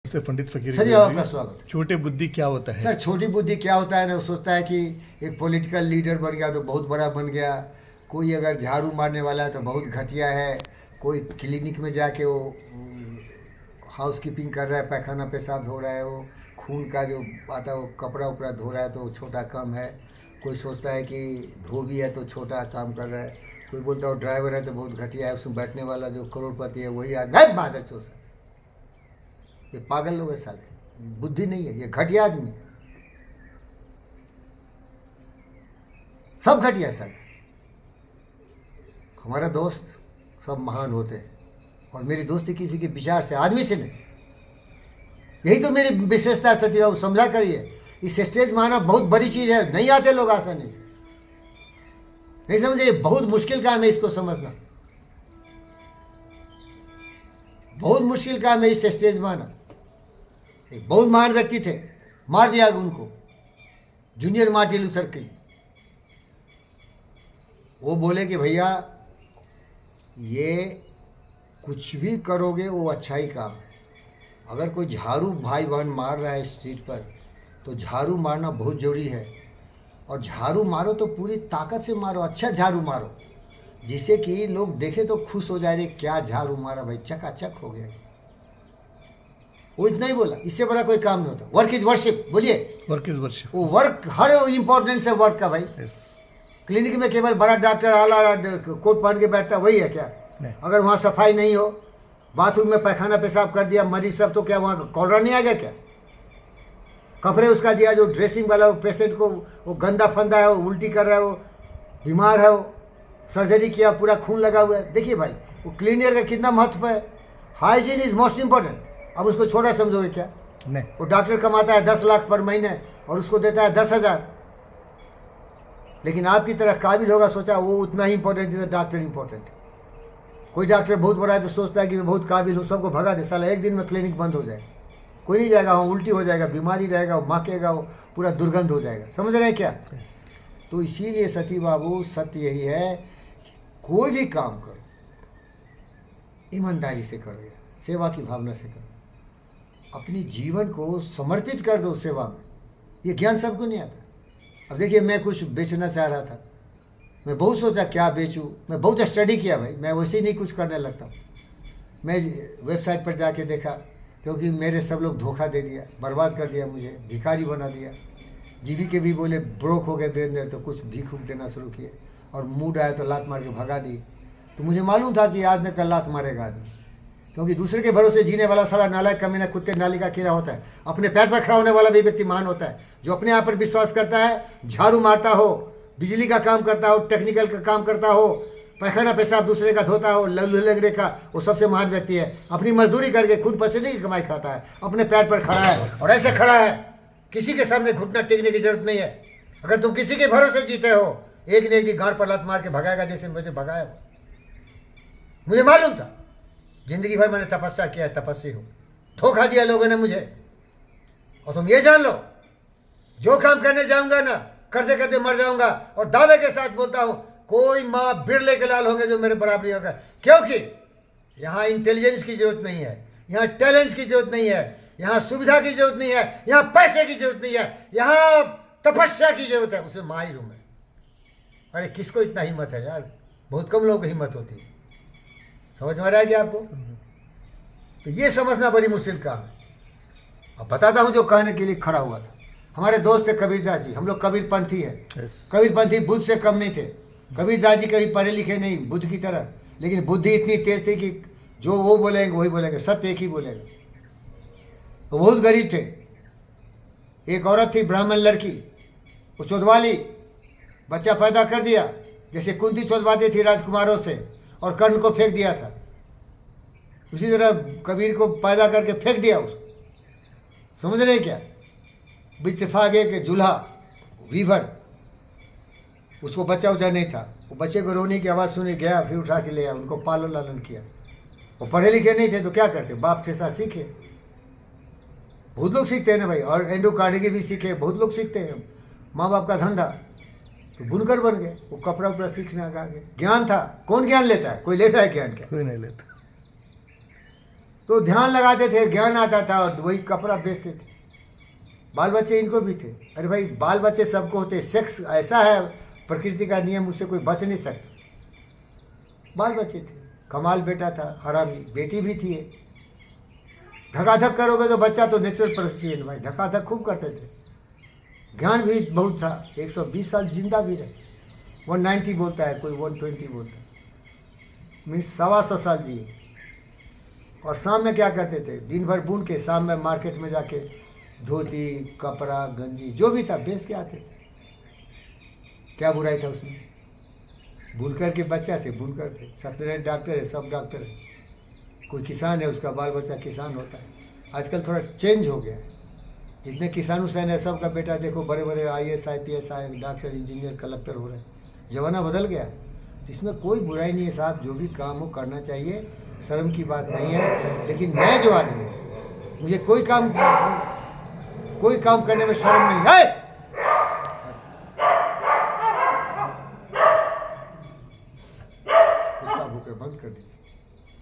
से पंडित फकीर सर जी आपका स्वागत। छोटे बुद्धि क्या होता है? सर छोटी बुद्धि क्या होता है ना, वो सोचता है कि एक पॉलिटिकल लीडर बन गया तो बहुत बड़ा बन गया, कोई अगर झाड़ू मारने वाला है तो बहुत घटिया है, कोई क्लिनिक में जाके वो हाउस कीपिंग कर रहा है, पैखाना पेशाब धो रहा है, वो खून का जो आता है वो कपड़ा उपड़ा धो रहा है तो छोटा काम है, कोई सोचता है कि धोबी है तो छोटा काम कर रहा है, कोई बोलता है वो ड्राइवर है तो बहुत घटिया है, उसमें बैठने वाला जो करोड़पति है वही आदमी बहादुर चोर। ये पागल लोग है साले, बुद्धि नहीं है, ये घटिया आदमी है, सब घटिया है साले। हमारा दोस्त सब महान होते हैं और मेरी दोस्ती किसी के विचार से, आदमी से नहीं। यही तो मेरी विशेषता है सती बाबू, समझा करिए। इस स्टेज में आना बहुत बड़ी चीज़ है, नहीं आते लोग आसानी से, नहीं समझे, ये बहुत मुश्किल काम है इसको समझना, बहुत मुश्किल काम है इस स्टेज में आना। एक बहुत महान व्यक्ति थे, मार दिया उनको, जूनियर मार्टिन लूथर किंग। वो बोले कि भैया ये कुछ भी करोगे वो अच्छा ही काम है, अगर कोई झाड़ू भाई बहन मार रहा है स्ट्रीट पर तो झाड़ू मारना बहुत जरूरी है, और झाड़ू मारो तो पूरी ताकत से मारो, अच्छा झाड़ू मारो जिससे कि लोग देखे तो खुश हो जाए, रे क्या झाड़ू मारा भाई, चकाचक हो गया। वो इतना ही बोला, इससे बड़ा कोई काम नहीं होता। वर्क इज वर्शिप, बोलिए। Work is worship. वो वर्क, हर इंपॉर्टेंस है वर्क का भाई। क्लिनिक में केवल बड़ा डॉक्टर आला कोट पहन के बैठता वही है क्या? अगर वहाँ सफाई नहीं हो, बाथरूम में पैखाना पेशाब कर दिया मरीज सब, तो क्या वहाँ कॉलरा नहीं आ गया क्या? कपड़े उसका दिया जो ड्रेसिंग वाला, वो पेशेंट को वो गंदा फंदा है, वो उल्टी कर रहा है, वो बीमार है, वो सर्जरी किया, पूरा खून लगा हुआ है। देखिए भाई वो क्लीनियर का कितना महत्व है। Hygiene is most important. अब उसको छोटा समझोगे क्या? नहीं। वो डॉक्टर कमाता है 10 लाख पर महीने और उसको देता है 10,000, लेकिन आपकी तरह काबिल होगा, सोचा वो उतना ही इंपॉर्टेंट जितना डॉक्टर इंपॉर्टेंट। कोई डॉक्टर बहुत बड़ा है तो सोचता है कि मैं बहुत काबिल हूँ, सबको भगा दे, साला एक दिन में क्लिनिक बंद हो जाएगा, कोई नहीं जाएगा, वहाँ उल्टी हो जाएगा, बीमारी रहेगा, वो माकेगा, वो पूरा दुर्गंध हो जाएगा। समझ रहे हैं क्या? तो इसीलिए सती बाबू सत्य यही है, कोई भी काम करो ईमानदारी से करो, सेवा की भावना से करो, अपनी जीवन को समर्पित कर दो सेवा में। ये ज्ञान सबको नहीं आता। अब देखिए मैं कुछ बेचना चाह रहा था, मैं बहुत सोचा क्या बेचूं, मैं बहुत स्टडी किया भाई, मैं वैसे ही नहीं कुछ करने लगता। मैं वेबसाइट पर जाके देखा, क्योंकि मेरे सब लोग धोखा दे दिया, बर्बाद कर दिया, मुझे भिखारी बना दिया। जीवी के भी बोले ब्रोक हो गए ब्रेंदर, तो कुछ भीख उख देना शुरू किए, और मूड आया तो लात मार के भगा दी। तो मुझे मालूम था कि आज न कल लात मारेगा आदमी, क्योंकि दूसरे के भरोसे जीने वाला सारा नालायक कमीना कुत्ते नाली का कीड़ा होता है। अपने पैर पर खड़ा होने वाला भी व्यक्ति महान होता है, जो अपने आप पर विश्वास करता है, झाड़ू मारता हो, बिजली का काम करता हो, टेक्निकल का काम करता हो, पैखाना पेशाब दूसरे का धोता हो, लल्लू लंगड़े का, वो सबसे महान व्यक्ति है। अपनी मजदूरी करके खुद पसीने की कमाई खाता है, अपने पैर पर खड़ा है, और ऐसे खड़ा है, किसी के सामने घुटना टेकने की जरूरत नहीं है। अगर तुम किसी के भरोसे जीते हो, एक न एक दिन गांड पर लात मार के भगाएगा, जैसे मुझे भगाया। मुझे मालूम था, जिंदगी भर मैंने तपस्या किया है, तपस्वी हूँ। धोखा दिया लोगों ने मुझे, और तुम ये जान लो, जो काम करने जाऊंगा ना, करते करते मर जाऊंगा, और दावे के साथ बोलता हूं, कोई माँ बिरले के लाल होंगे जो मेरे बराबरी होगा। क्योंकि यहाँ इंटेलिजेंस की जरूरत नहीं है, यहाँ टैलेंट की जरूरत नहीं है, यहाँ सुविधा की जरूरत नहीं है, यहाँ पैसे की जरूरत नहीं है, यहाँ तपस्या की जरूरत है, उसमें माहिर हूं मैं। अरे किसको इतना हिम्मत है यार, बहुत कम लोगों को हिम्मत होती है। समझ में आ रहा है क्या आपको? तो ये समझना बड़ी मुश्किल काम है। अब बताता हूँ जो कहने के लिए खड़ा हुआ था। हमारे दोस्त थे कबीरदास जी, हम लोग कबीरपंथी हैं। कबीरपंथी बुद्ध से कम नहीं थे। कबीरदास जी कभी पढ़े लिखे नहीं बुद्ध की तरह, लेकिन बुद्धि इतनी तेज थी कि जो वो बोलेंगे वही बोलेंगे, सत्य एक ही बोलेंगे। वो बहुत गरीब थे। एक औरत थी ब्राह्मण लड़की, वो चोदवा ली, बच्चा पैदा कर दिया, जैसे कुंती चोदवाती थी राजकुमारों से, और कर्ण को फेंक दिया था, उसी तरह कबीर को पैदा करके फेंक दिया उसको। समझ रहे क्या? इत्तेफाक है कि जुल्हा वीवर, उसको बच्चा उच्चा नहीं था, वो बच्चे को रोने की आवाज़ सुनी, गया, फिर उठा के ले आया, उनको पालन लालन किया। वो पढ़े लिखे नहीं थे तो क्या करते, बाप के साथ सीखे। बहुत लोग सीखते हैं ना भाई, और एंड्रू कार्नेगी भी सीखे, बहुत लोग सीखते हैं, माँ बाप का धंधा, तो बुनकर बन गए, वो कपड़ा उपड़ा सीखने आ गए। ज्ञान था, कौन ज्ञान लेता है? कोई लेता है ज्ञान? क्या, कोई नहीं लेता। तो ध्यान लगाते थे, ज्ञान आता था और वही कपड़ा बेचते थे। बाल बच्चे इनको भी थे। अरे भाई बाल बच्चे सबको होते, सेक्स ऐसा है प्रकृति का नियम, उससे कोई बच नहीं सकता। बाल बच्चे थे, कमाल बेटा था, हरामी बेटी भी थी। धकाधक करोगे तो बच्चा तो नेचुरल प्रकृति है भाई, धकाधक खूब करते थे। ज्ञान भी बहुत था, 120 साल जिंदा भी रहे। 190 बोलता है कोई, 120 बोलता है, मीन्स 125 साल जिए। और शाम में क्या करते थे, दिन भर बुन के शाम में मार्केट में जाके धोती कपड़ा गंजी जो भी था बेच के आते थे। क्या बुराई था उसमें, बुनकर के बच्चा थे, बुनकर थे। सत्यनारायण डॉक्टर है, सब डॉक्टर है। कोई किसान है, उसका बाल बच्चा किसान होता है। आजकल थोड़ा चेंज हो गया है। जितने किसान उसान है सबका बेटा देखो बड़े बड़े IAS IPS doctor engineer collector हो रहे हैं। ज़माना बदल गया है। इसमें कोई बुराई नहीं है साहब, जो भी काम हो करना चाहिए, शर्म की बात नहीं है। लेकिन मैं जो आदमी, मुझे कोई काम करने में शर्म नहीं है। कुत्ता भूखे बंद कर दीजिए।